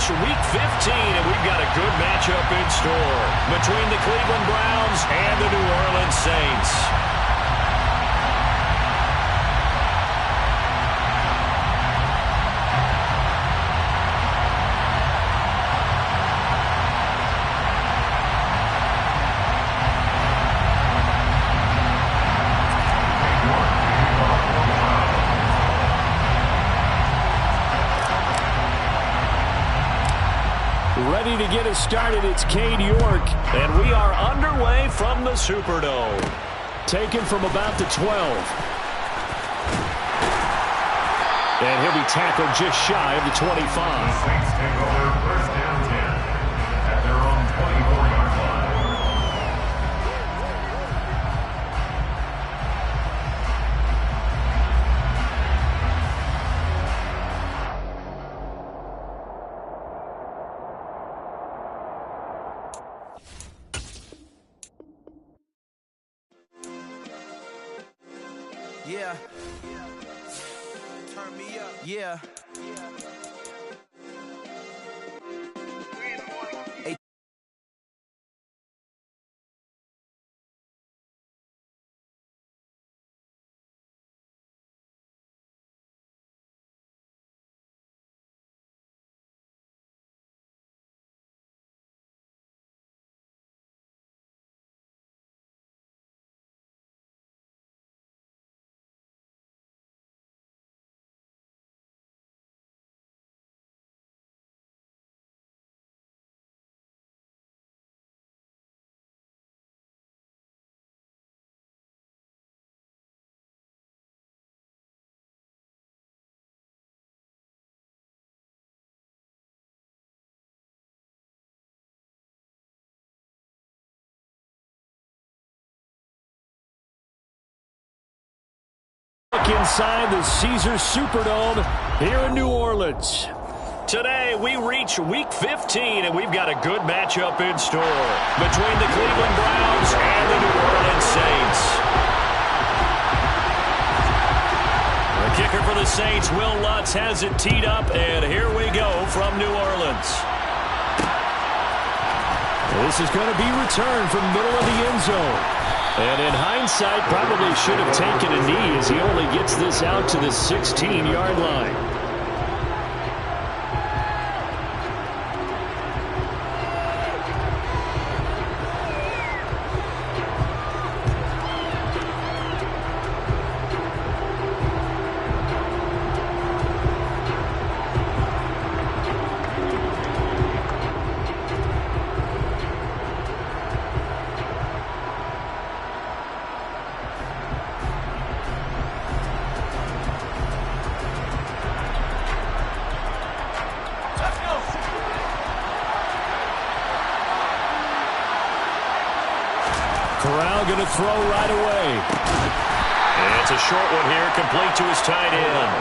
Week 15, and we've got a good matchup in store between the Cleveland Browns and the New Orleans Saints. Ready to get us started, it's Cade York, and we are underway from the Superdome. Taken from about the 12. And he'll be tackled just shy of the 25. The Saints take over first down 10 at their own 24-yard line. Yeah. Turn me up. Yeah. Hey. Inside the Caesars Superdome here in New Orleans. Today we reach Week 15, and we've got a good matchup in store between the Cleveland Browns and the New Orleans Saints. The kicker for the Saints, Will Lutz, has it teed up, and here we go from New Orleans. This is going to be returned from middle of the end zone. And in hindsight, probably should have taken a knee as he only gets this out to the 16-yard line. Corral going to throw right away. And it's a short one here, complete to his tight end.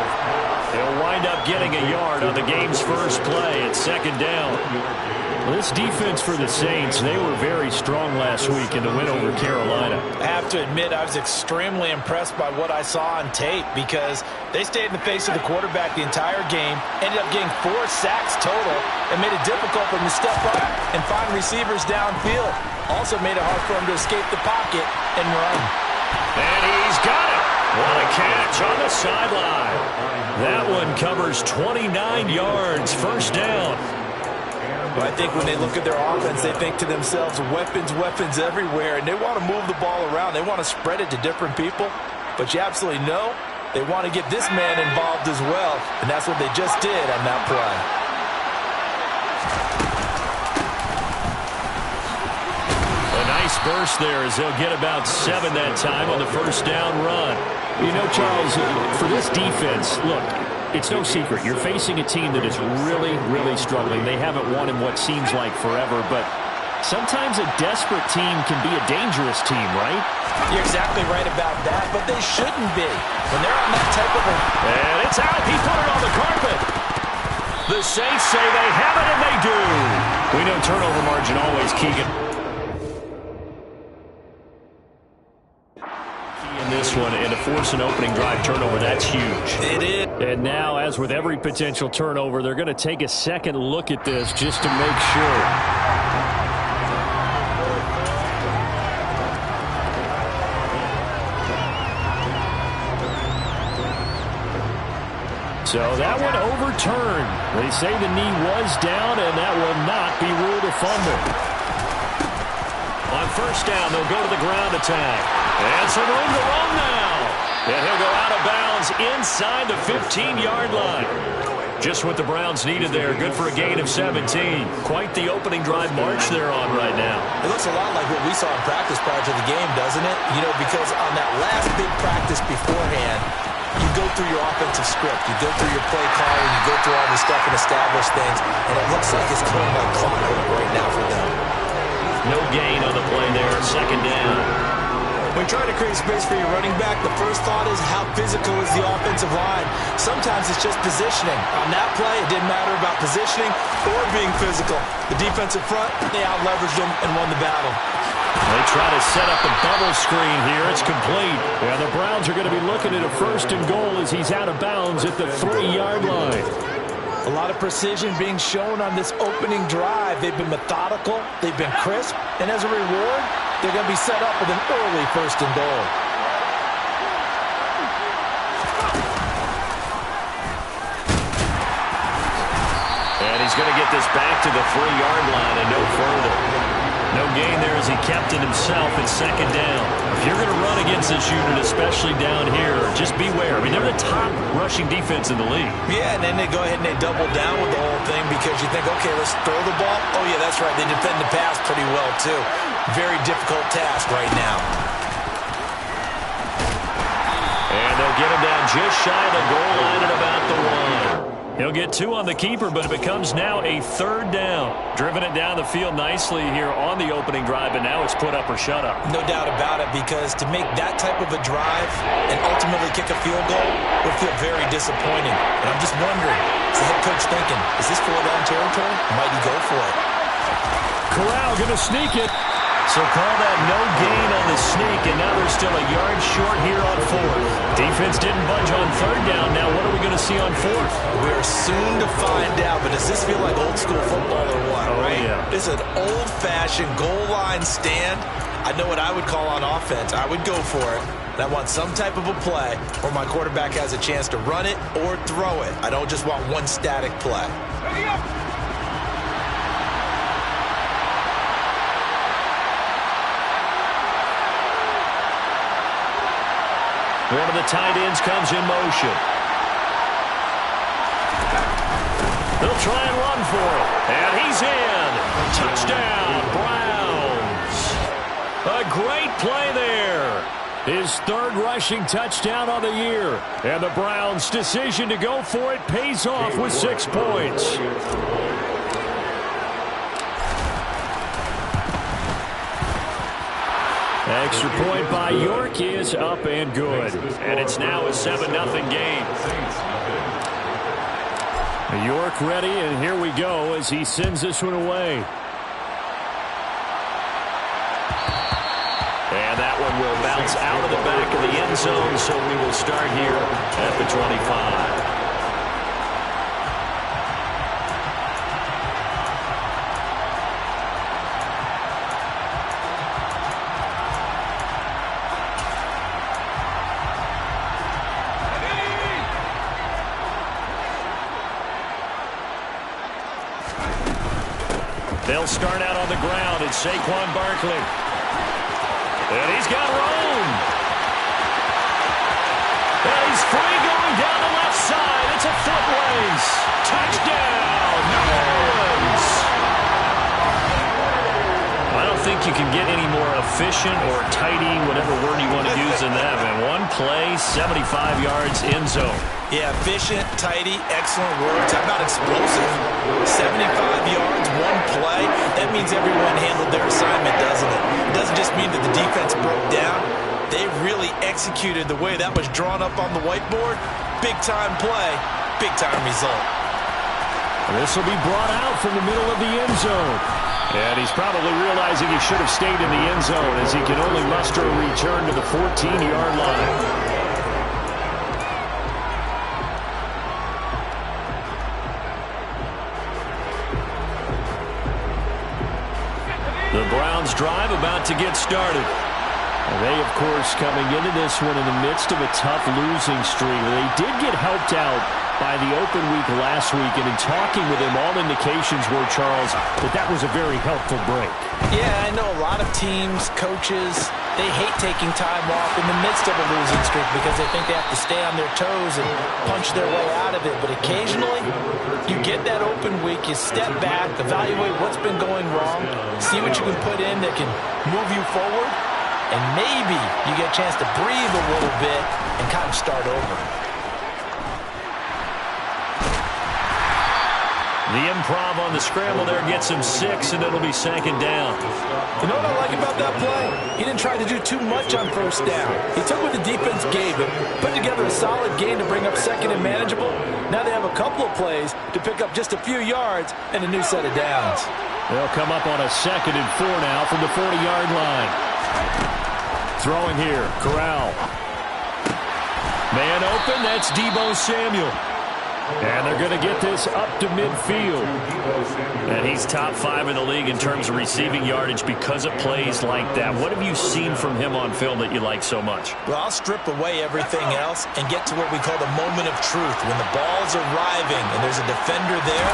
He'll wind up getting a yard on the game's first play at second down. Well, this defense for the Saints, they were very strong last week in the win over Carolina. I have to admit, I was extremely impressed by what I saw on tape because they stayed in the face of the quarterback the entire game, ended up getting 4 sacks total, and made it difficult for him to step up and find receivers downfield. Also made it hard for him to escape the pocket and run. And he's got it. What a catch on the sideline. That one covers 29 yards, first down. But I think when they look at their offense, they think to themselves, weapons, weapons everywhere, and they want to move the ball around. They want to spread it to different people. But you absolutely know they want to get this man involved as well, and that's what they just did on that play. A nice burst there as they'll get about 7 that time on the first down run. You know, Charles, for this defense, look, it's no secret. You're facing a team that is really, really struggling. They haven't won in what seems like forever, but sometimes a desperate team can be a dangerous team, right? You're exactly right about that, but they shouldn't be. When they're on that type of a... And it's out. He put it on the carpet. The Saints say they have it, and they do. We know turnover margin always, Keegan. Key in this one, and to force an opening drive turnover, that's huge. It is. And now, as with every potential turnover, they're going to take a second look at this just to make sure. So that one overturned. They say the knee was down, and that will not be ruled a fumble. On first down, they'll go to the ground attack. And some room to run now. And he'll go out of bounds inside the 15-yard line. Just what the Browns needed there. Good for a gain of 17. Quite the opening drive march they're on right now. It looks a lot like what we saw in practice prior to the game, doesn't it? You know, because on that last big practice beforehand, you go through your offensive script. You go through your play calling. You go through all this stuff and establish things. And it looks like it's going like clockwork right now for them. No gain on the play there. Second down. When trying to create space for your running back, the first thought is how physical is the offensive line. Sometimes it's just positioning. On that play, it didn't matter about positioning or being physical. The defensive front, they out-leveraged them and won the battle. They try to set up the bubble screen here. It's complete. Yeah, the Browns are going to be looking at a first and goal as he's out of bounds at the 3-yard line. A lot of precision being shown on this opening drive. They've been methodical. They've been crisp. And as a reward, they're going to be set up with an early first and goal. And he's going to get this back to the 3-yard line and no further. No gain there as he kept it himself at second down. If you're going to run against this unit, especially down here, just beware. I mean, they're the top rushing defense in the league. Yeah, and then they go ahead and they double down with the whole thing because you think, okay, let's throw the ball. Oh, yeah, that's right. They defend the pass pretty well, too. Very difficult task right now. And they'll get him down just shy of the goal line at about the 1. He'll get 2 on the keeper, but it becomes now a 3rd down. Driven it down the field nicely here on the opening drive, and now it's put up or shut up. No doubt about it, because to make that type of a drive and ultimately kick a field goal would feel very disappointing. And I'm just wondering, is the head coach thinking, is this 4-down territory? Might he go for it? Corral going to sneak it. So call that no gain on the sneak, and now they're still a yard short here on 4th. Defense didn't budge on 3rd down. Now what are we going to see on 4th? We're soon to find out, but does this feel like old school football or what, right? Yeah. This is an old-fashioned goal line stand. I know what I would call on offense. I would go for it. And I want some type of a play where my quarterback has a chance to run it or throw it. I don't just want one static play. One of the tight ends comes in motion. They'll try and run for it. And he's in. Touchdown, Browns. A great play there. His 3rd rushing touchdown on the year. And the Browns' decision to go for it pays off with 6 points. Extra point by York is up and good. And it's now a 7-0 game. York ready, and here we go as he sends this one away. And that one will bounce out of the back of the end zone, so we will start here at the 25. They'll start out on the ground. It's Saquon Barkley. And he's got room. And he's free going down the left side. It's a foot race. Touchdown, New Orleans. I don't think you can get any more efficient or tidy, whatever word you want to use in that. Man, one play, 75 yards, end zone. Yeah, efficient, tidy, excellent words. How about explosive? 75 yards, one play. That means everyone handled their assignment, doesn't it? It doesn't just mean that the defense broke down. They really executed the way that was drawn up on the whiteboard. Big-time play, big-time result. This will be brought out from the middle of the end zone. And he's probably realizing he should have stayed in the end zone as he can only muster a return to the 14-yard line. The Browns drive about to get started. They, of course, coming into this one in the midst of a tough losing streak. They did get helped out by the open week last week, and in talking with him, all indications were, Charles, that was a very helpful break. Yeah, I know a lot of teams, coaches, they hate taking time off in the midst of a losing streak because they think they have to stay on their toes and punch their way out of it. But occasionally, you get that open week, you step back, evaluate what's been going wrong, see what you can put in that can move you forward, and maybe you get a chance to breathe a little bit and kind of start over. The improv on the scramble there gets him 6, and it'll be second down. You know what I like about that play? He didn't try to do too much on first down. He took what the defense gave him, put together a solid game to bring up second and manageable. Now they have a couple of plays to pick up just a few yards and a new set of downs. They'll come up on a 2nd and 4 now from the 40-yard line. Throwing here, Corral. Man open, that's Deebo Samuel. And they're going to get this up to midfield. And he's top 5 in the league in terms of receiving yardage because of plays like that. What have you seen from him on film that you like so much? Well, I'll strip away everything else and get to what we call the moment of truth. When the ball's arriving and there's a defender there,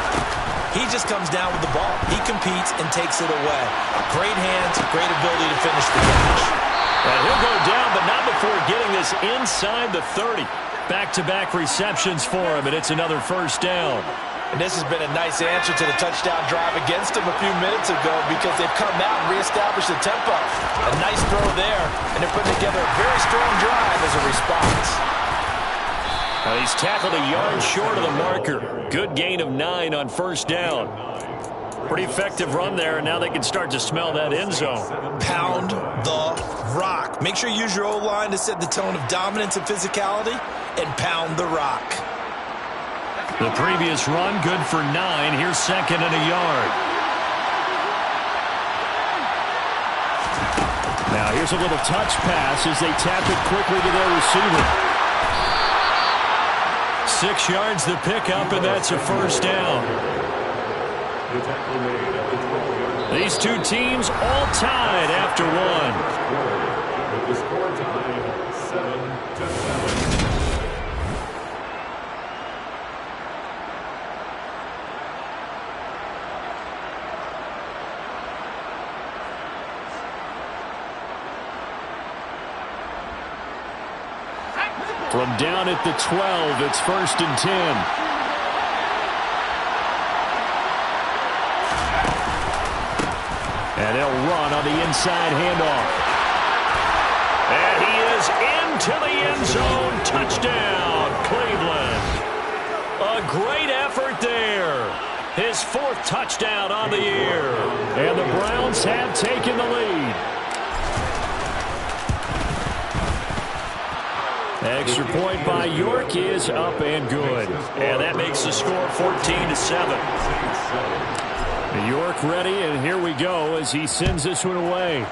he just comes down with the ball. He competes and takes it away. Great hands, great ability to finish the catch. And he'll go down, but not before getting this inside the 30. Back-to-back receptions for him, and it's another first down. And this has been a nice answer to the touchdown drive against him a few minutes ago because they've come out and reestablished the tempo. A nice throw there, and they're putting together a very strong drive as a response. He's tackled a yard short of the marker. Good gain of 9 on first down. Pretty effective run there, and now they can start to smell that end zone. Pound the rock. Make sure you use your O-line to set the tone of dominance and physicality, and pound the rock. The previous run, good for 9. Here's 2nd and a yard. Now here's a little touch pass as they tap it quickly to their receiver. 6 yards the pickup, and that's a first down. These two teams all tied after one. With the score tied 7-7. From down at the 12, it's 1st and 10. And they'll run on the inside handoff. And he is into the end zone. Touchdown, Cleveland. A great effort there. His 4th touchdown on the year. And the Browns have taken the lead. Extra point by York is up and good. And that makes the score 14-7. York ready, and here we go as he sends this one away.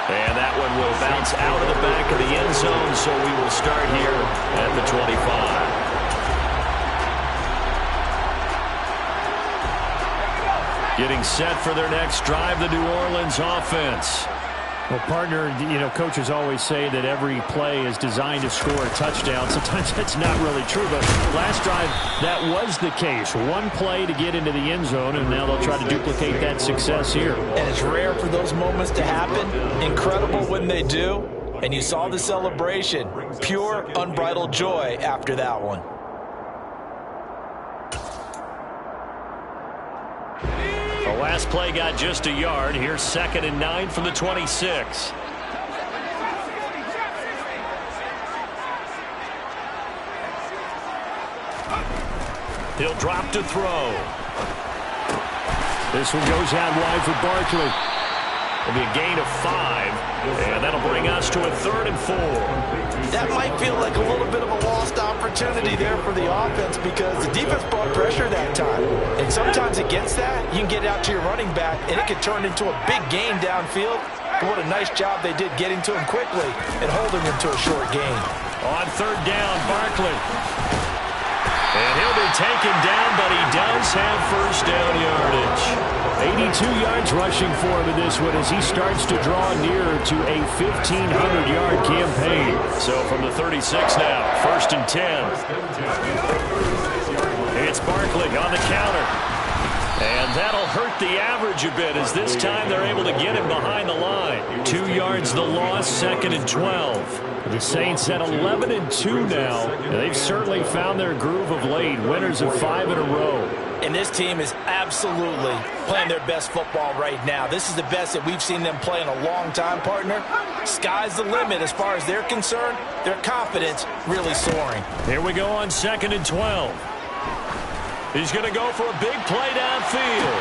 And that one will bounce out of the back of the end zone, so we will start here at the 25. Getting set for their next drive, the New Orleans offense. Well, partner, coaches always say that every play is designed to score a touchdown. Sometimes that's not really true, but last drive, that was the case. One play to get into the end zone, and now they'll try to duplicate that success here. And it's rare for those moments to happen. Incredible when they do. And you saw the celebration. Pure, unbridled joy after that one. The last play got just a yard. Here's 2nd and 9 from the 26. He'll drop to throw. This one goes out wide for Barkley. It'll be a gain of 5, and that'll bring us to a 3rd and 4. That might feel like a little bit of a lost opportunity there for the offense because the defense brought pressure that time. And sometimes against that, you can get out to your running back, and it could turn into a big gain downfield. But what a nice job they did getting to him quickly and holding him to a short gain. On 3rd down, Barkley. And he'll be taken down, but he does have first down yardage. 82 yards rushing for him in this one as he starts to draw nearer to a 1,500-yard campaign. So from the 36 now, 1st and 10. It's Barkley on the counter. And that'll hurt the average a bit as this time they're able to get him behind the line. 2 yards the loss, 2nd and 12. The Saints at 11-2 now. And they've certainly found their groove of late, winners of 5 in a row. And this team is absolutely playing their best football right now. This is the best that we've seen them play in a long time, partner. Sky's the limit as far as they're concerned. Their confidence really soaring. Here we go on 2nd and 12. He's going to go for a big play downfield.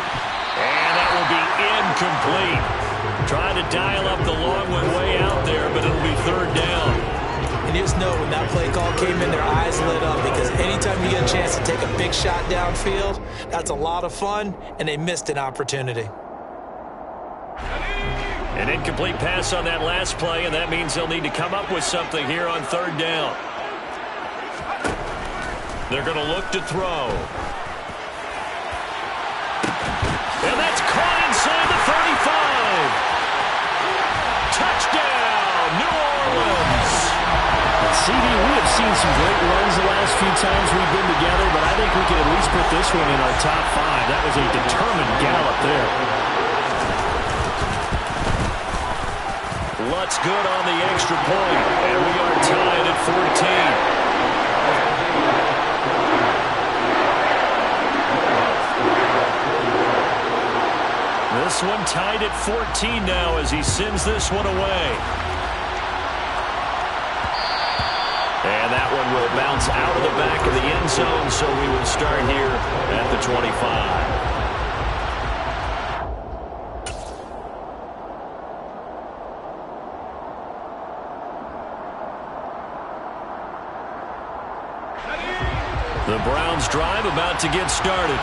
And that will be incomplete. Trying to dial up the long one way out there, but it'll be 3rd down. And you just know when that play call came in, their eyes lit up because anytime you get a chance to take a big shot downfield, that's a lot of fun, and they missed an opportunity. An incomplete pass on that last play, and that means they'll need to come up with something here on 3rd down. They're going to look to throw. And that's caught inside the 35. Touchdown, New Orleans. CD, we have seen some great runs the last few times we've been together, but I think we can at least put this one in our top 5. That was a determined gallop there. Lutz good on the extra point, and we are tied at 14. This one tied at 14 now as he sends this one away. And that one will bounce out of the back of the end zone, so we will start here at the 25. The Browns drive about to get started.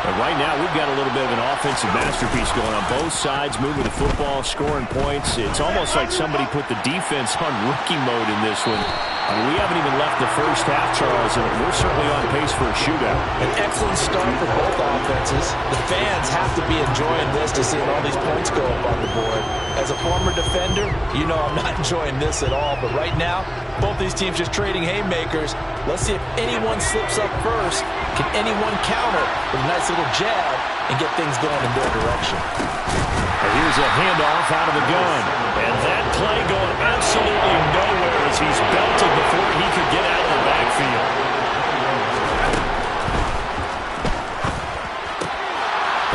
But right now, we've got a little bit of an offensive masterpiece going on both sides, moving the football, scoring points. It's almost like somebody put the defense on rookie mode in this one. I mean, we haven't even left the first half, Charles, and we're certainly on pace for a shootout. An excellent start for both offenses. The fans have to be enjoying this to see all these points go up on the board. As a former defender, you know I'm not enjoying this at all. But right now, both these teams just trading haymakers. Let's see if anyone slips up first. Can anyone counter with a nice little jab and get things going in their direction? And here's a handoff out of the gun. And that play going absolutely nowhere as he's belted before he could get out of the backfield.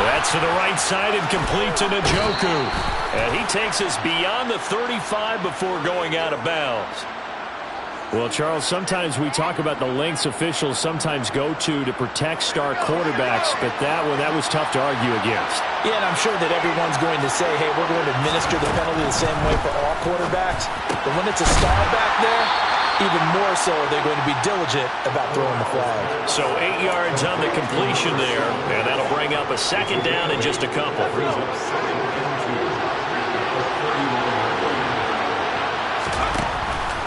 That's to the right side and complete to Njoku. And he takes us beyond the 35 before going out of bounds. Well, Charles, sometimes we talk about the lengths officials sometimes go to protect star quarterbacks, but that was tough to argue against. Yeah, and I'm sure that everyone's going to say, hey, we're going to administer the penalty the same way for all quarterbacks. But when it's a star back there, even more so they're going to be diligent about throwing the flag. So 8 yards on the completion there, and that'll bring up a 2nd down in just a couple.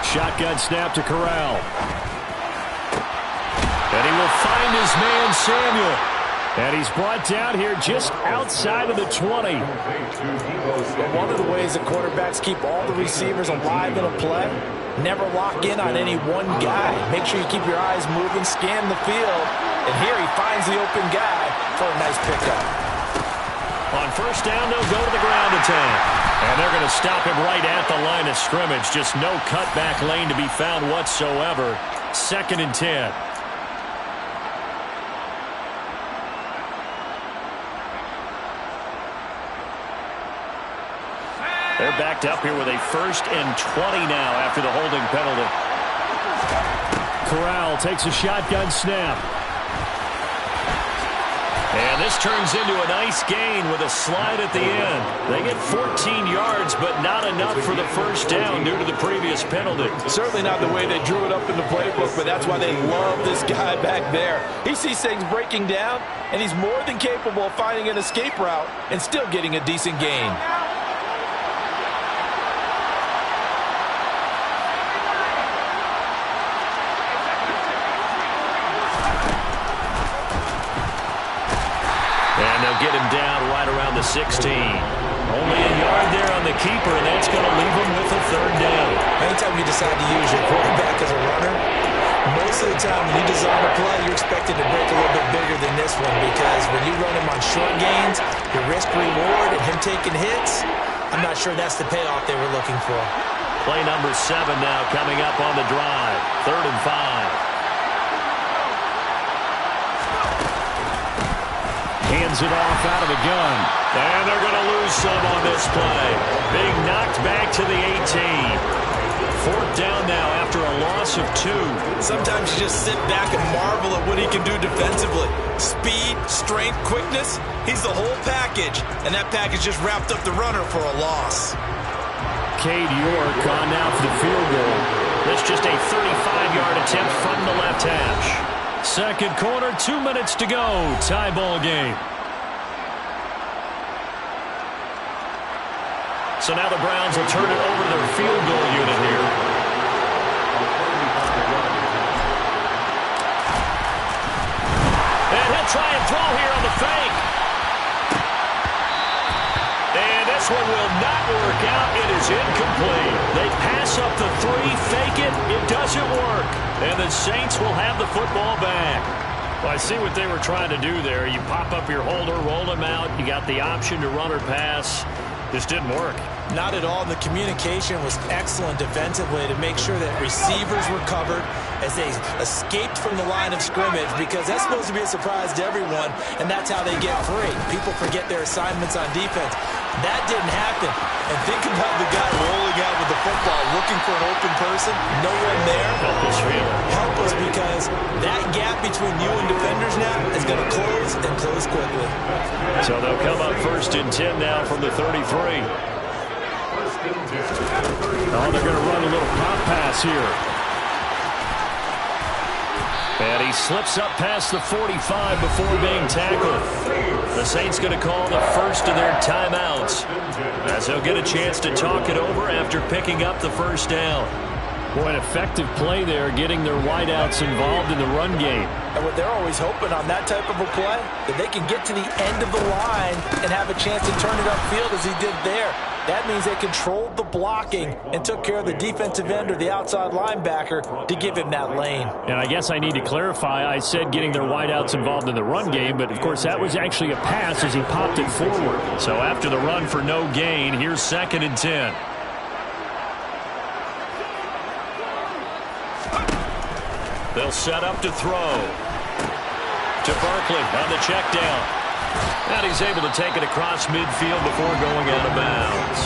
Shotgun snap to Corral. And he will find his man, Samuel. And he's brought down here just outside of the 20. One of the ways that quarterbacks keep all the receivers alive in a play, never lock in on any one guy. Make sure you keep your eyes moving, scan the field. And here he finds the open guy for a nice pickup. On 1st down, they'll go to the ground attack. And they're going to stop him right at the line of scrimmage. Just no cutback lane to be found whatsoever. 2nd and 10. They're backed up here with a 1st and 20 now after the holding penalty. Corral takes a shotgun snap. And this turns into a nice gain with a slide at the end. They get 14 yards, but not enough for the 1st down due to the previous penalty. Certainly not the way they drew it up in the playbook, but that's why they love this guy back there. He sees things breaking down, and he's more than capable of finding an escape route and still getting a decent gain. the 16. Only a yard there on the keeper, and that's going to leave him with a third down. Anytime you decide to use your quarterback as a runner, most of the time when you design a play, you're expected to break a little bit bigger than this one, because when you run him on short gains, your risk-reward and him taking hits, I'm not sure that's the payoff they were looking for. Play number 7 now coming up on the drive. 3rd and 5. Hands it off out of the gun. And they're going to lose some on this play. Being knocked back to the 18. 4th down now after a loss of 2. Sometimes you just sit back and marvel at what he can do defensively. Speed, strength, quickness, he's the whole package. And that package just wrapped up the runner for a loss. Cade York on now for the field goal. This just a 35-yard attempt from the left hash. Second quarter, 2 minutes to go. Tie ball game. So now the Browns will turn it over to their field goal unit here. And he'll try and throw here on the fake. And this one will not work out. It is incomplete. They pass up the 3, fake it. It doesn't work. And the Saints will have the football back. Well, I see what they were trying to do there. You pop up your holder, roll him out. You got the option to run or pass. Just didn't work. Not at all. The communication was excellent defensively to make sure that receivers were covered as they escaped from the line of scrimmage, because that's supposed to be a surprise to everyone, and that's how they get free. People forget their assignments on defense. That didn't happen. And think about the guy rolling out with the football, looking for an open person, no one there. Helpless feeling. Helpless, because that gap between you and defenders now is going to close and close quickly. So they'll come up 1st and 10 now from the 33. Oh, they're going to run a little pop pass here. And he slips up past the 45 before being tackled. The Saints going to call the first of their timeouts, as they'll get a chance to talk it over after picking up the 1st down. Boy, an effective play there, getting their wideouts involved in the run game. And what they're always hoping on that type of a play, that they can get to the end of the line and have a chance to turn it upfield as he did there. That means they controlled the blocking and took care of the defensive end or the outside linebacker to give him that lane. And I guess I need to clarify, I said getting their wideouts involved in the run game, but of course that was actually a pass as he popped it forward. So after the run for no gain, here's 2nd and 10. They'll set up to throw. To Barkley on the check down. And he's able to take it across midfield before going out of bounds.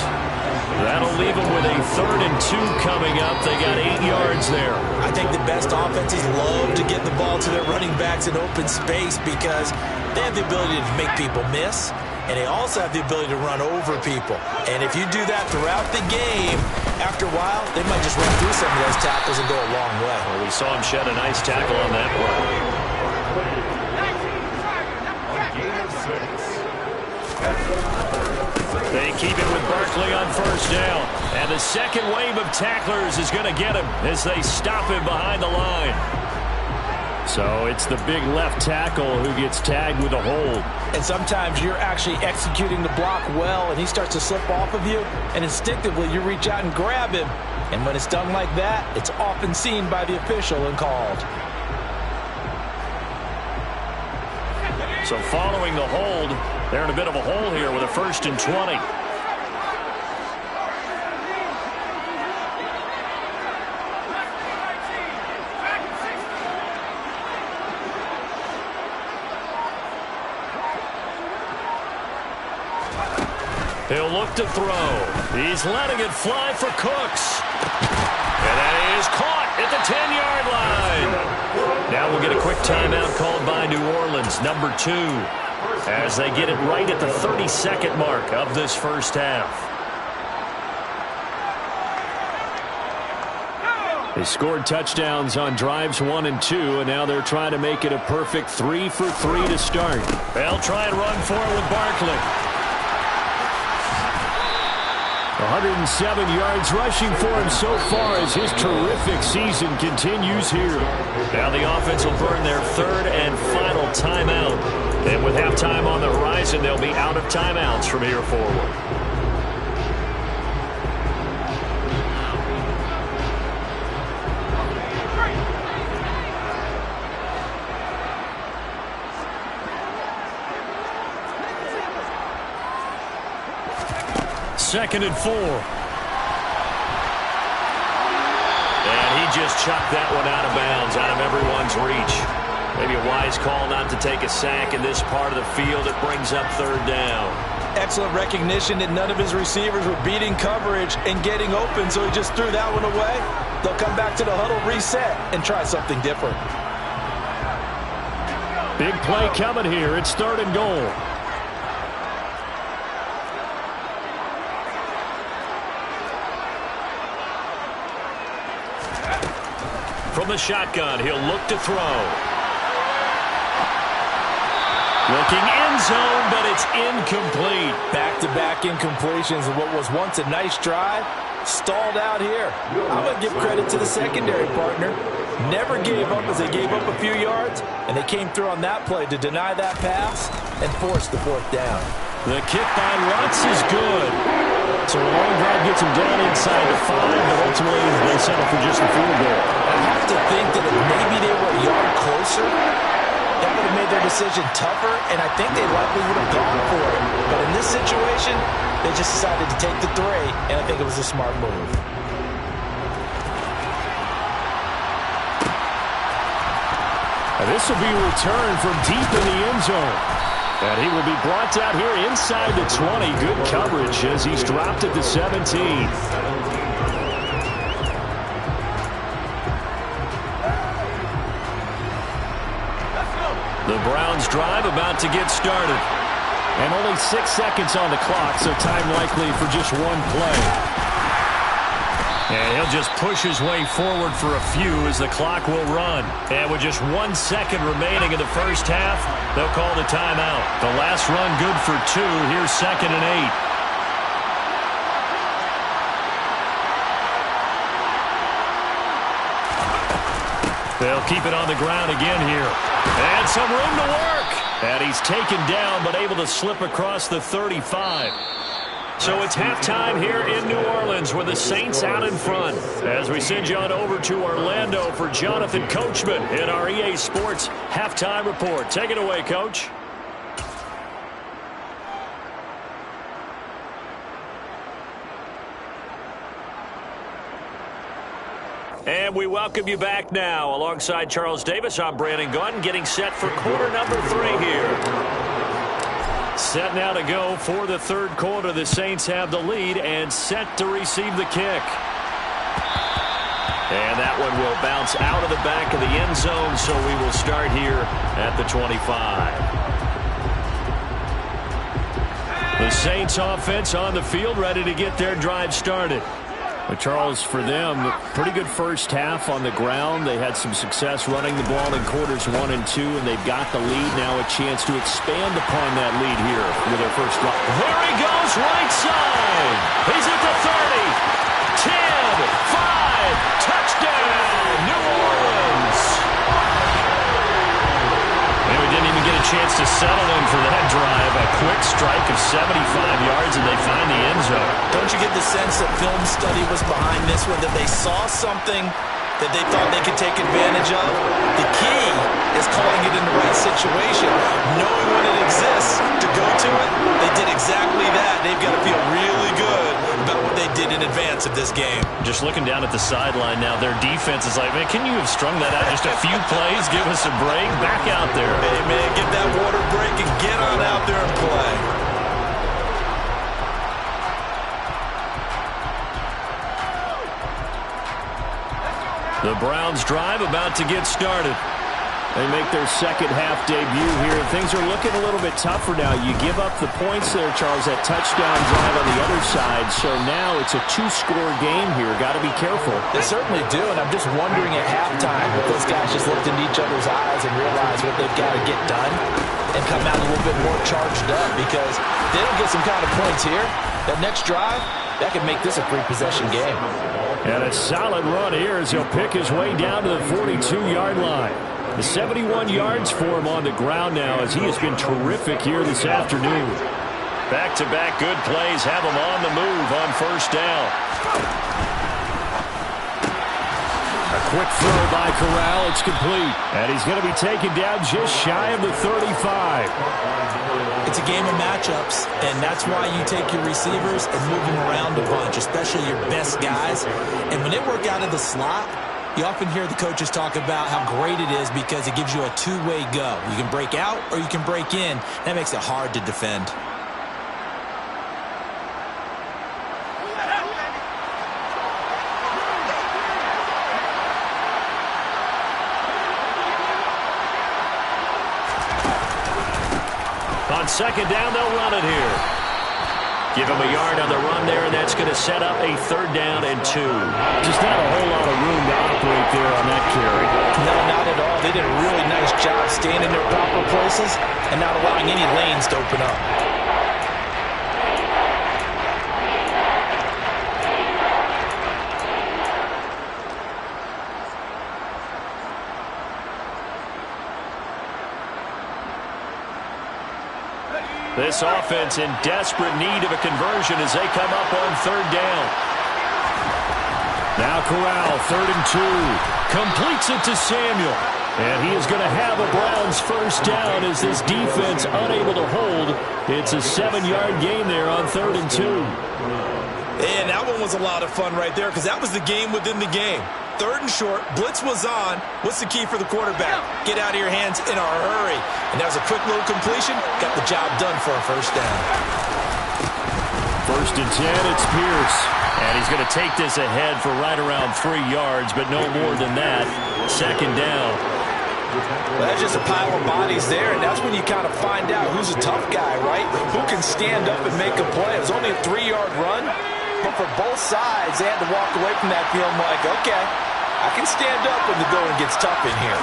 That'll leave them with a 3rd and 2 coming up. They got 8 yards there. I think the best offenses love to get the ball to their running backs in open space, because they have the ability to make people miss, and they also have the ability to run over people. And if you do that throughout the game, after a while, they might just run through some of those tackles and go a long way. Well, we saw him shed a nice tackle on that play. They keep it with Barkley on 1st down. And the second wave of tacklers is going to get him as they stop him behind the line. So it's the big left tackle who gets tagged with a hold. And sometimes you're actually executing the block well, and he starts to slip off of you, and instinctively you reach out and grab him. And when it's done like that, it's often seen by the official and called. So following the hold, they're in a bit of a hole here with a 1st and 20. He'll look to throw. He's letting it fly for Cooks. And that is caught at the 10-yard line. Now we'll get a quick timeout called by New Orleans, number 2, as they get it right at the 32nd mark of this 1st half. They scored touchdowns on drives 1 and 2, and now they're trying to make it a perfect 3 for 3 to start. They'll try and run for it with Barkley. 107 yards rushing for him so far as his terrific season continues here. Now the offense will burn their 3rd and final timeout. And with halftime on the horizon, they'll be out of timeouts from here forward. Second and 4. And he just chucked that one out of bounds, out of everyone's reach. Maybe a wise call not to take a sack in this part of the field. It brings up third down. Excellent recognition that none of his receivers were beating coverage and getting open, so he just threw that one away. They'll come back to the huddle, reset, and try something different. Big play coming here. It's third and goal. From the shotgun, he'll look to throw. Looking end zone, but it's incomplete. Back-to-back incompletions of what was once a nice drive. Stalled out here. I'm going to give credit to the secondary partner. Never gave up as they gave up a few yards, and they came through on that play to deny that pass and force the fourth down. The kick by Lutz is good. So a long drive gets him down inside the 5, but ultimately they settle for just the field goal. I have to think that if maybe they were a yard closer, that would have made their decision tougher, and I think they likely would have gone for it. But in this situation, they just decided to take the 3, and I think it was a smart move. And this will be returned from deep in the end zone. And he will be brought out here inside the 20. Good coverage as he's dropped at the 17. The Browns drive about to get started. And only 6 seconds on the clock, so time likely for just one play. And he'll just push his way forward for a few as the clock will run. And with just 1 second remaining in the first half, they'll call the timeout. The last run good for 2. Here's second and 8. They'll keep it on the ground again here. And some room to work. And he's taken down but able to slip across the 35. So it's halftime here in New Orleans with the Saints out in front. As we send you on over to Orlando for Jonathan Coachman in our EA Sports Halftime Report. Take it away, Coach. And we welcome you back now. Alongside Charles Davis, I'm Brandon Gunn, getting set for quarter number 3 here. Set now to go for the third quarter. The Saints have the lead and set to receive the kick. And that one will bounce out of the back of the end zone, so we will start here at the 25. The Saints offense on the field, ready to get their drive started. But Charles, for them, pretty good first half on the ground. They had some success running the ball in quarters 1 and 2, and they've got the lead. Now a chance to expand upon that lead here with their first drive. There he goes, right side. He's at the 30, 10, 5, touchdown, New Orleans. And we didn't even get a chance to settle in for that drive. A quick strike of 75 yards, and they find the end zone. Don't you get the sense that film study was behind this one, that they saw something that they thought they could take advantage of? The key is calling it in the right situation. Knowing when it exists to go to it, they did exactly that. They've got to feel really good about what they did in advance of this game. Just looking down at the sideline now, their defense is like, man, can you have strung that out just a few plays? Give us a break. Back out there. Hey, man, get that water break and get on out there and play. The Browns drive about to get started. They make their second half debut here. Things are looking a little bit tougher now. You give up the points there, Charles, that touchdown drive on the other side. So now it's a 2-score game here. Got to be careful. They certainly do, and I'm just wondering at halftime if those guys just looked into each other's eyes and realized what they've got to get done and come out a little bit more charged up, because they don't get some kind of points here. That next drive, that could make this a 3-possession game. And a solid run here as he'll pick his way down to the 42-yard line. The 71 yards for him on the ground now as he has been terrific here this afternoon. Back-to-back good plays have him on the move on first down. A quick throw by Corral. It's complete. And he's going to be taken down just shy of the 35. It's a game of matchups, and that's why you take your receivers and move them around a bunch, especially your best guys. And when they work out of the slot, you often hear the coaches talk about how great it is because it gives you a two-way go. You can break out or you can break in. That makes it hard to defend. On second down, they'll run it here. Give him a yard on the run there, and that's going to set up a 3rd down and 2. Just not a whole lot of room to operate there on that carry. No, not at all. They did a really nice job staying in their proper places and not allowing any lanes to open up. This offense in desperate need of a conversion as they come up on 3rd down. Now Corral, 3rd and 2. Completes it to Samuel. And he is going to have a Browns first down as this defense unable to hold. It's a 7-yard gain there on 3rd and 2. And that one was a lot of fun right there because that was the game within the game. 3rd and short, blitz was on. What's the key for the quarterback? Get out of your hands in a hurry. And that was a quick little completion. Got the job done for a first down. 1st and 10, it's Pierce. And he's going to take this ahead for right around 3 yards, but no more than that. 2nd down. Well, that's just a pile of bodies there, and that's when you kind of find out who's a tough guy, right? Who can stand up and make a play. It was only a 3-yard run, but for both sides, they had to walk away from that feeling like, okay, I can stand up when the going gets tough in here.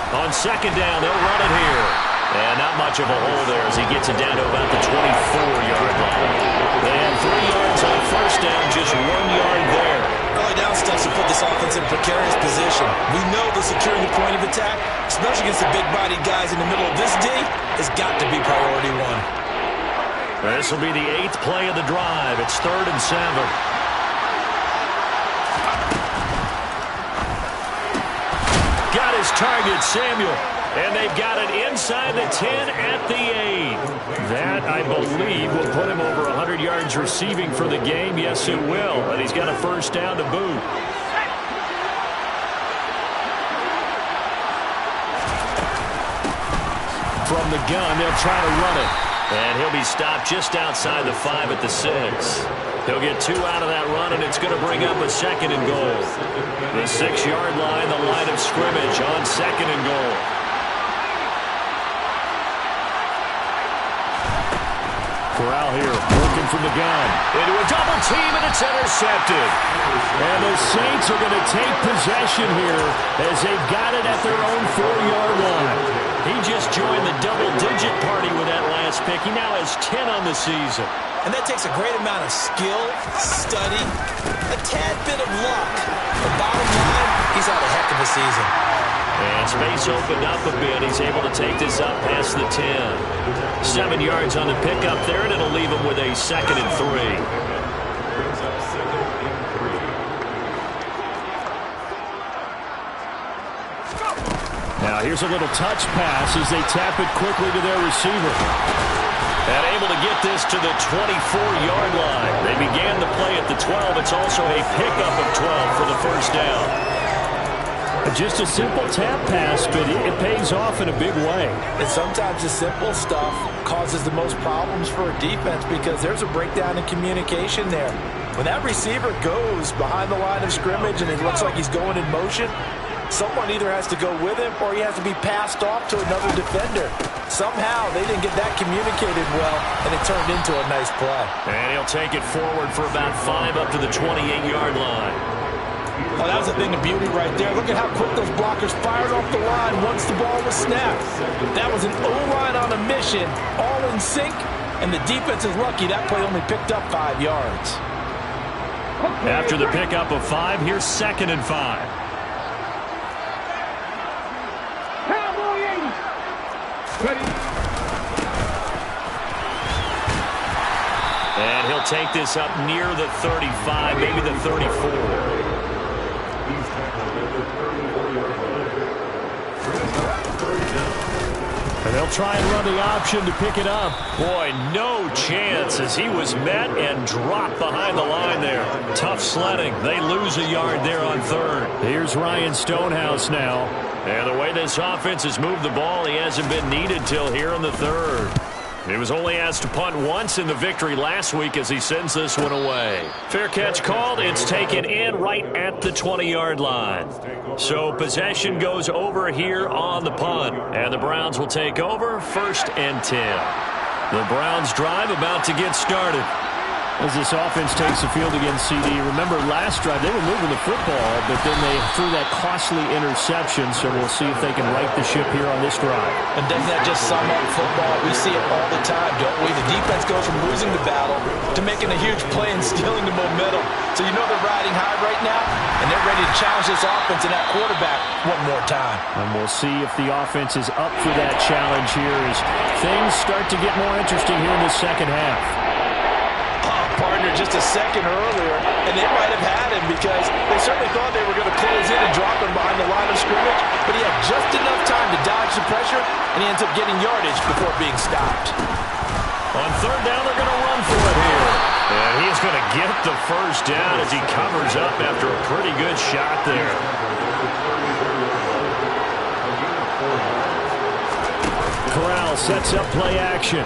On 2nd down, they'll run it here. And not much of a hole there as he gets it down to about the 24-yard line. They had 3 yards on 1st down, just 1 yard there. Early down stuff to put this offense in precarious position. We know that securing the point of attack, especially against the big-bodied guys in the middle of this D, has got to be priority 1. This will be the 8th play of the drive. It's 3rd and 7. Got his target, Samuel. And they've got it inside the 10 at the 8. That, I believe, will put him over 100 yards receiving for the game. Yes, it will. And he's got a first down to boot. From the gun, they'll try to run it. And he'll be stopped just outside the 5 at the 6. He'll get 2 out of that run, and it's going to bring up a 2nd and goal. The 6-yard line, the line of scrimmage on 2nd and goal. Corral here, working from the gun. Into a double team, and it's intercepted. And the Saints are going to take possession here as they've got it at their own 4-yard line. He just joined the double-digit party with that last pick. He now has 10 on the season. And that takes a great amount of skill, study, a tad bit of luck. But bottom line, he's had a heck of a season. And space opened up a bit. He's able to take this up past the 10. 7 yards on the pickup there, and it'll leave him with a 2nd and 3. Now here's a little touch pass as they tap it quickly to their receiver. And able to get this to the 24-yard line. They began the play at the 12. It's also a pickup of 12 for the first down. Just a simple tap pass, but it pays off in a big way. And sometimes the simple stuff causes the most problems for a defense because there's a breakdown in communication there. When that receiver goes behind the line of scrimmage and it looks like he's going in motion, someone either has to go with him or he has to be passed off to another defender. Somehow they didn't get that communicated well, and it turned into a nice play. And he'll take it forward for about 5 up to the 28-yard line. Oh, that was a thing of beauty right there. Look at how quick those blockers fired off the line once the ball was snapped. That was an O-line on a mission, all in sync, and the defense is lucky that play only picked up 5 yards. After the pickup of 5, here's 2nd and 5. And he'll take this up near the 35, maybe the 34. And they'll try and run the option to pick it up. Boy, no chance as he was met and dropped behind the line there. Tough sledding. They lose a yard there on third. Here's Ryan Stonehouse now. And the way this offense has moved the ball, he hasn't been needed till here in the third. He was only asked to punt once in the victory last week as he sends this one away. Fair catch called. It's taken in right at the 20-yard line. So possession goes over here on the punt. And the Browns will take over 1st and 10. The Browns drive about to get started. As this offense takes the field against CD, remember last drive they were moving the football, but then they threw that costly interception, so we'll see if they can right the ship here on this drive. And doesn't that just sum up football? We see it all the time, don't we? The defense goes from losing the battle to making a huge play and stealing the momentum. So you know they're riding high right now, and they're ready to challenge this offense and that quarterback one more time. And we'll see if the offense is up for that challenge here as things start to get more interesting here in the second half. Partner just a second earlier, and they might have had him because they certainly thought they were going to close in and drop him behind the line of scrimmage, but he had just enough time to dodge the pressure, and he ends up getting yardage before being stopped. On third down, they're going to run for it here. And he's going to get the first down as he covers up after a pretty good shot there. Corral sets up play action.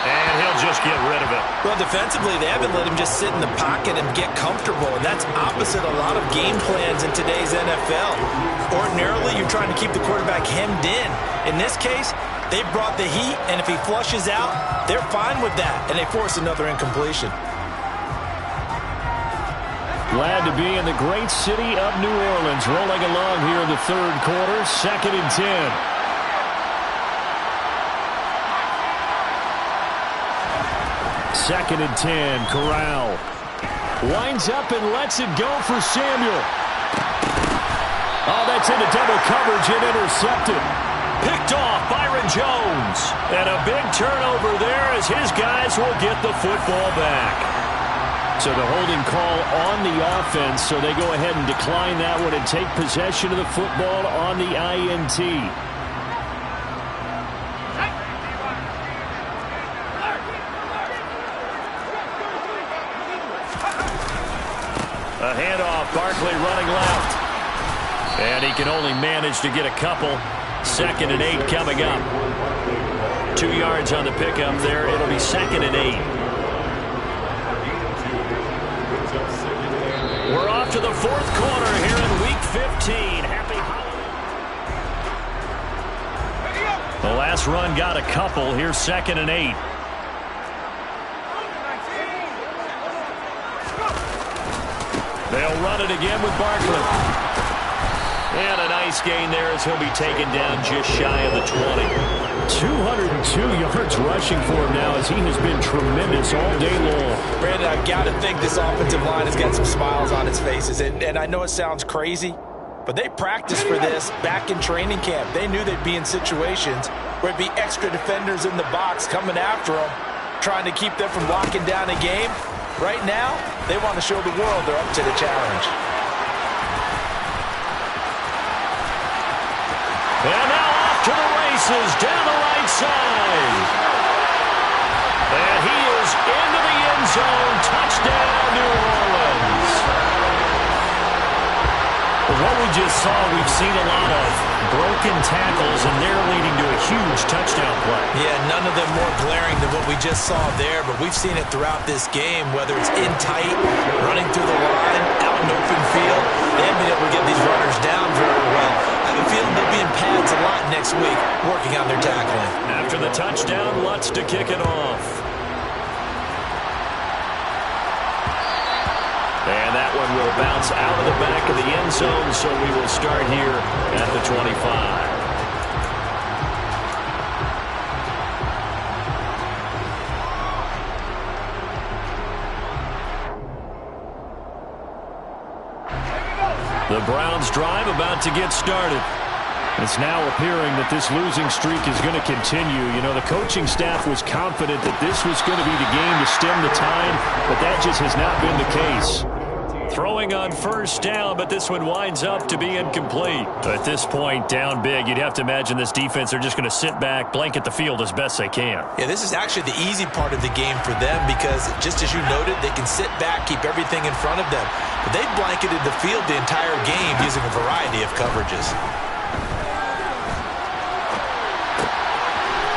And he'll just get rid of it. Well, defensively, they haven't let him just sit in the pocket and get comfortable, and that's opposite a lot of game plans in today's NFL. Ordinarily, you're trying to keep the quarterback hemmed in. In this case, they brought the heat, and if he flushes out, they're fine with that, and they force another incompletion. Glad to be in the great city of New Orleans, rolling along here in the third quarter, 2nd and 10. Second and 10, Corral. Winds up and lets it go for Samuel. Oh, that's into double coverage and intercepted. Picked off Byron Jones. And a big turnover there as his guys will get the football back. So the holding call on the offense, so they go ahead and decline that one and take possession of the football on the INT. A handoff, Barkley running left. And he can only manage to get a couple. 2nd and 8 coming up. 2 yards on the pickup there. It'll be 2nd and 8. We're off to the 4th quarter here in Week 15. Happy holiday. The last run got a couple. Here's 2nd and 8. They'll run it again with Barkley. And a nice gain there as he'll be taken down just shy of the 20. 202 yards rushing for him now as he has been tremendous all day long. Brandon, I've got to think this offensive line has got some smiles on its faces. And I know it sounds crazy, but they practiced for this back in training camp. They knew they'd be in situations where it'd be extra defenders in the box coming after them, trying to keep them from locking down a game. Right now, they want to show the world they're up to the challenge. And now off to the races down the right side. And he is into the end zone. Touchdown, New Orleans. What we just saw, we've seen a lot of broken tackles, and they're leading to a huge touchdown play. Yeah, none of them more glaring than what we just saw there, but we've seen it throughout this game, whether it's in tight, running through the line, out in open field. They haven't been able to get these runners down very well. I have a feeling they'll be in pads a lot next week, working on their tackling. After the touchdown, Lutz to kick it off. And that one will bounce out of the back of the end zone, so we will start here at the 25. The Browns drive about to get started. It's now appearing that this losing streak is going to continue. You know, the coaching staff was confident that this was going to be the game to stem the tide, but that just has not been the case. Throwing on first down, but this one winds up to be incomplete. At this point, down big, you'd have to imagine this defense are just going to sit back, blanket the field as best they can. Yeah, this is actually the easy part of the game for them because, just as you noted, they can sit back, keep everything in front of them. But they've blanketed the field the entire game using a variety of coverages.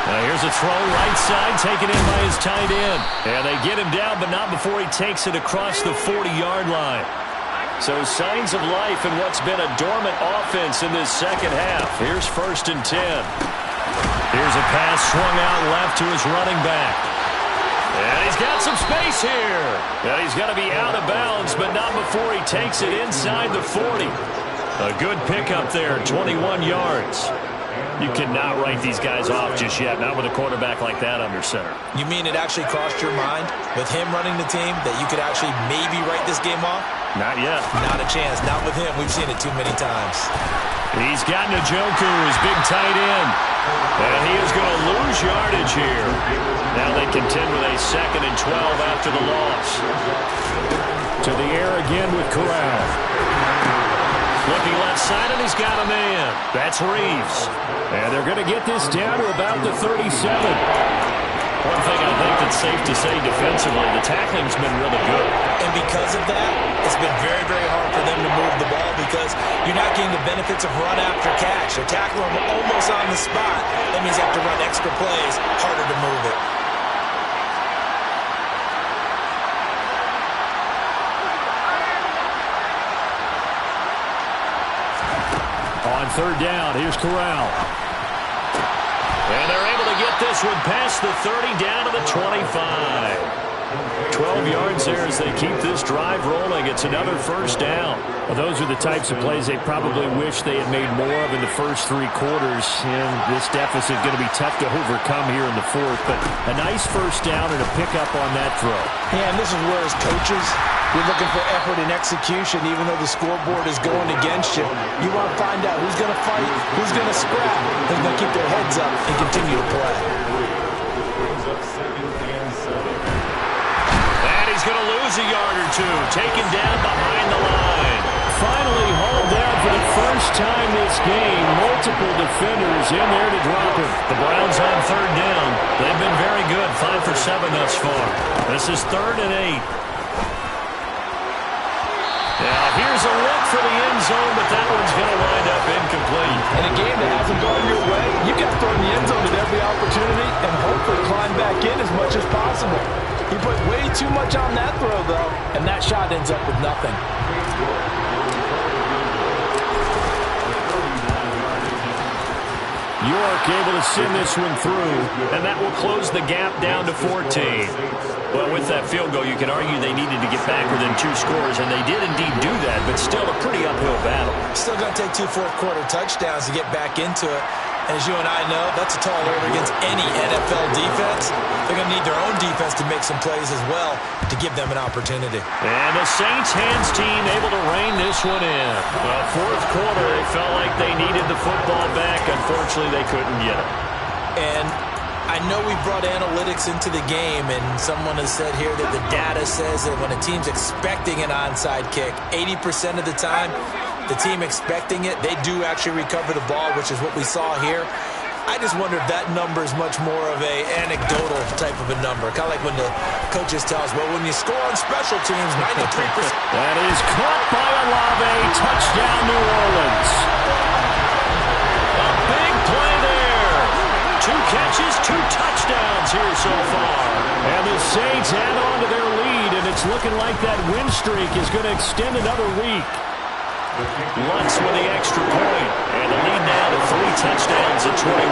Now here's a throw right side, taken in by his tight end. And they get him down, but not before he takes it across the 40-yard line. So signs of life in what's been a dormant offense in this second half. Here's 1st and 10. Here's a pass swung out left to his running back. And he's got some space here. And he's got to be out of bounds, but not before he takes it inside the 40. A good pickup there, 21 yards. You cannot write these guys off just yet, not with a quarterback like that under center. You mean it actually crossed your mind with him running the team that you could actually maybe write this game off? Not yet. Not a chance. Not with him. We've seen it too many times. He's got Njoku, his big tight end. And he is going to lose yardage here. Now they contend with a 2nd and 12 after the loss. To the air again with Corral. Looking left side, and he's got a man. That's Reeves. And they're going to get this down to about the 37. One thing I think that's safe to say defensively, the tackling's been really good. And because of that, it's been very, very hard for them to move the ball because you're not getting the benefits of run after catch. They're tackling them almost on the spot. That means they have to run extra plays, harder to move it. On 3rd down, here's Corral. And they're able to get this one past the 30 down to the 25. 12 yards there as they keep this drive rolling. It's another 1st down. Well, those are the types of plays they probably wish they had made more of in the first 3 quarters. And this deficit going to be tough to overcome here in the 4th. But a nice 1st down and a pickup on that throw. Yeah, and this is where as coaches, you're looking for effort and execution even though the scoreboard is going against you. You want to find out who's going to fight, who's going to scrap, who's going to keep their heads up and continue to play. He's going to lose a yard or two. Taken down behind the line. Finally hauled down for the first time this game. Multiple defenders in there to drop him. The Browns on 3rd down. They've been very good. 5 for 7 thus far. This is 3rd and 8. Now here's a look for the end zone, but that one's going to wind up incomplete. In a game that hasn't gone your way, you got to throw in the end zone at every opportunity and hopefully climb back in as much as possible. He put way too much on that throw, though, and that shot ends up with nothing. York able to send this one through, and that will close the gap down to 14. Well, with that field goal, you can argue they needed to get back within 2 scores, and they did indeed do that, but still a pretty uphill battle. Still going to take 2 fourth-quarter touchdowns to get back into it. And as you and I know, that's a tall order against any NFL defense. They're going to need their own defense to make some plays as well to give them an opportunity. And the Saints hands team able to rein this one in. Well, 4th quarter, they felt like they needed the football back. Unfortunately, they couldn't get it. And I know we brought analytics into the game, and someone has said here that the data says that when a team's expecting an onside kick, 80% of the time, the team expecting it, they do actually recover the ball, which is what we saw here. I just wonder if that number is much more of a anecdotal type of a number. Kind of like when the coaches tell us, well, when you score on special teams, 93%. That is caught by Olave. Touchdown, New Orleans. A big play there. 2 catches, 2 touchdowns here so far. And the Saints add on to their lead, and it's looking like that win streak is going to extend another week. Lutz with the extra point, and the lead now to 3 touchdowns at 21.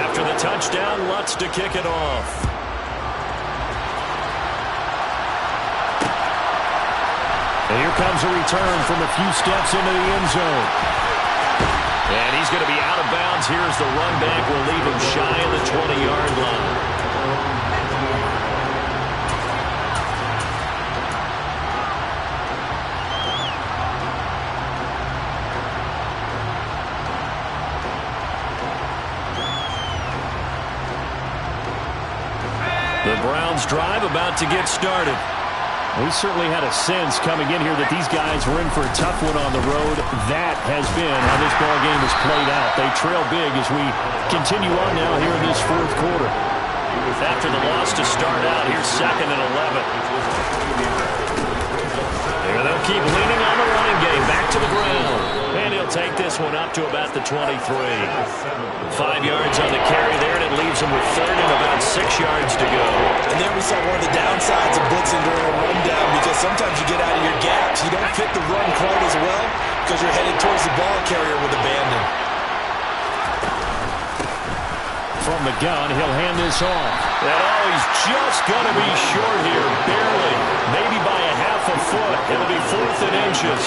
After the touchdown, Lutz to kick it off. And here comes a return from a few steps into the end zone. And he's going to be out of bounds. Here's the run back. Will leave him shy of the 20-yard line. Browns drive about to get started. We certainly had a sense coming in here that these guys were in for a tough one on the road. That has been how this ball game has played out. They trail big as we continue on now here in this fourth quarter. After the loss to start out, here's 2nd and 11. There they'll keep leaning on the running game. Back to the ground. And he'll take this one up to about the 23. 5 yards on the carry there, and it leaves him with 3rd and about 6 yards to go. And there we saw one of the downsides of blitzing during a rundown, because sometimes you get out of your gaps. You don't fit the run quite as well because you're headed towards the ball carrier with abandon. From the gun, he'll hand this off. And he's just going to be short here, barely. Maybe by a half a foot. It'll be 4th and inches.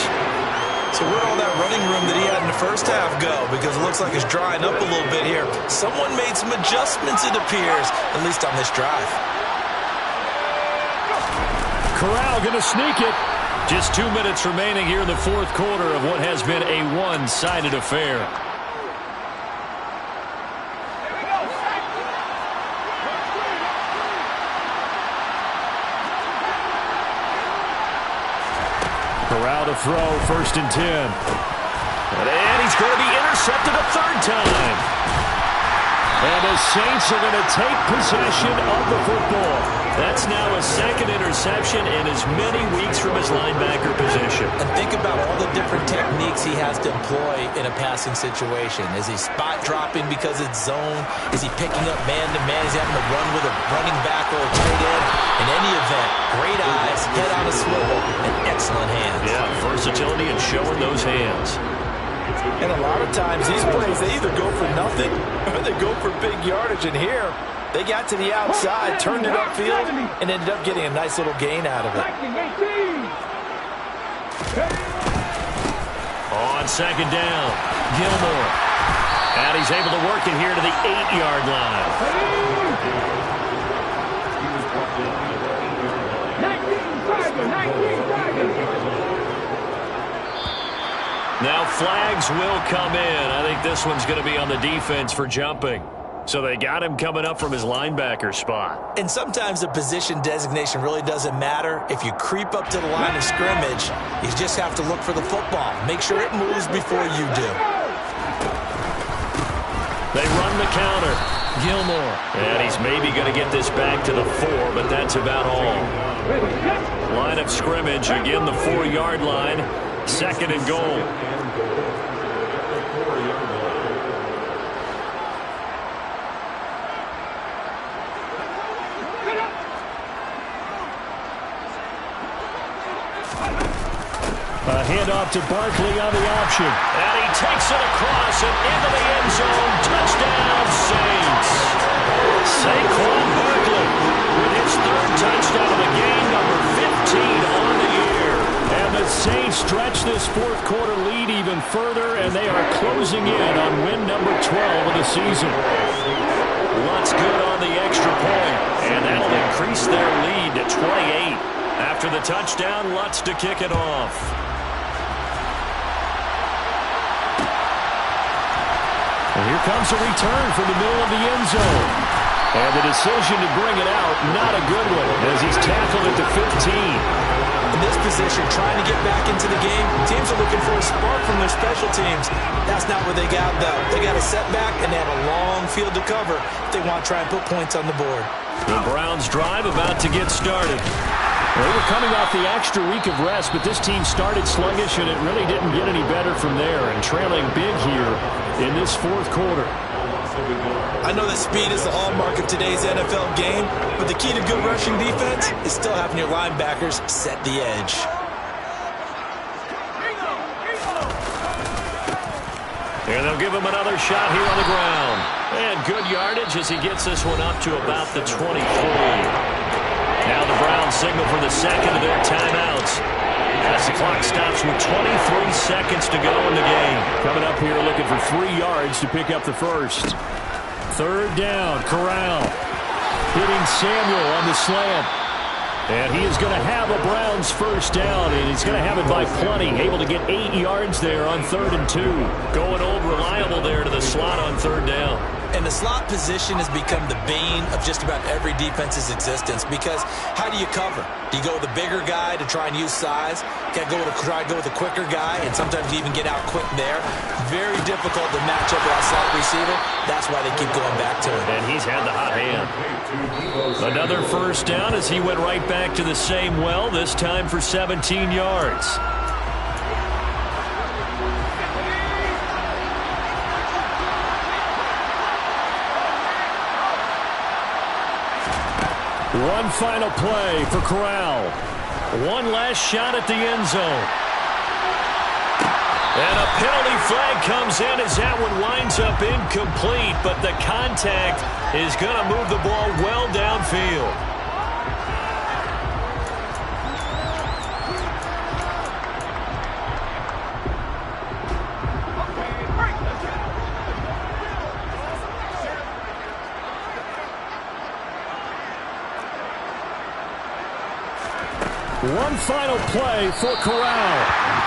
So where'd all that running room that he had in the first half go? Because it looks like it's drying up a little bit here. Someone made some adjustments, it appears, at least on this drive. Corral going to sneak it. Just 2 minutes remaining here in the fourth quarter of what has been a one-sided affair. Corral to throw, 1st and 10. And he's going to be intercepted a 3rd time. And the Saints are going to take possession of the football. That's now a 2nd interception in as many weeks from his linebacker position. And think about all the different techniques he has to employ in a passing situation. Is he spot dropping because it's zone? Is he picking up man-to-man? Is he having to run with a running back or a tight end? In any event, great eyes, head on a swivel, and excellent hands. Yeah, versatility and showing those hands. And a lot of times these plays, they either go for nothing or they go for big yardage. And here, they got to the outside, turned it upfield, and ended up getting a nice little gain out of it. On 2nd down, Gilmore. And he's able to work it here to the 8-yard line. Now flags will come in. I think this one's going to be on the defense for jumping. So they got him coming up from his linebacker spot. And sometimes the position designation really doesn't matter. If you creep up to the line of scrimmage, you just have to look for the football. Make sure it moves before you do. They run the counter. Gilmore. And he's maybe going to get this back to the 4, but that's about all. Line of scrimmage, again the 4-yard line. 2nd and goal. A handoff to Barkley on the option. And he takes it across and into the end zone. Touchdown, Saints. Saquon Barkley with his 3rd touchdown of the game, number 15 on the year. And the Saints stretch this fourth quarter lead even further, and they are closing in on win number 12 of the season. Lutz good on the extra point, and that'll increase their lead to 28. After the touchdown, Lutz to kick it off. And here comes a return from the middle of the end zone. And the decision to bring it out, not a good one, as he's tackled at the 15. In this position, trying to get back into the game, teams are looking for a spark from their special teams. That's not what they got, though. They got a setback, and they have a long field to cover if they want to try and put points on the board. The Browns drive about to get started. Well, they were coming off the extra week of rest, but this team started sluggish, and it really didn't get any better from there, and trailing big here in this fourth quarter. I know that speed is the hallmark of today's NFL game, but the key to good rushing defense is still having your linebackers set the edge. And they'll give him another shot here on the ground. And good yardage as he gets this one up to about the 23. Now the Browns signal for the 2nd of their timeouts, as the clock stops with 23 seconds to go in the game. Coming up here looking for 3 yards to pick up the first. 3rd down, Corral. Hitting Samuel on the slant. And he is going to have a Browns first down, and he's going to have it by plenty. Able to get 8 yards there on 3rd and 2. Going old reliable there to the slot on 3rd down. And the slot position has become the bane of just about every defense's existence because how do you cover? Do you go with a bigger guy to try and use size? Got to try to go with a quicker guy, and sometimes you even get out quick there. Very difficult to match up with that slot receiver. That's why they keep going back to him. And he's had the hot hand. Another first down as he went right back to the same well, this time for 17 yards. One final play for Corral. One last shot at the end zone. And a penalty flag comes in as that one winds up incomplete, but the contact is going to move the ball well downfield. One final play for Corral.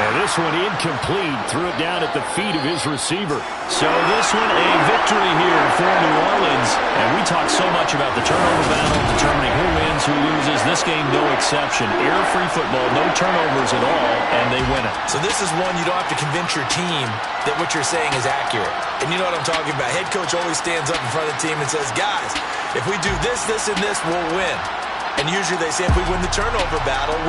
And this one incomplete. Threw it down at the feet of his receiver. So this one a victory here for New Orleans. And we talk so much about the turnover battle, determining who wins, who loses. This game, no exception. Error-free football, no turnovers at all, and they win it. So this is one you don't have to convince your team that what you're saying is accurate. And you know what I'm talking about. Head coach always stands up in front of the team and says, guys, if we do this, this, and this, we'll win. And usually they say if we win the turnover battle,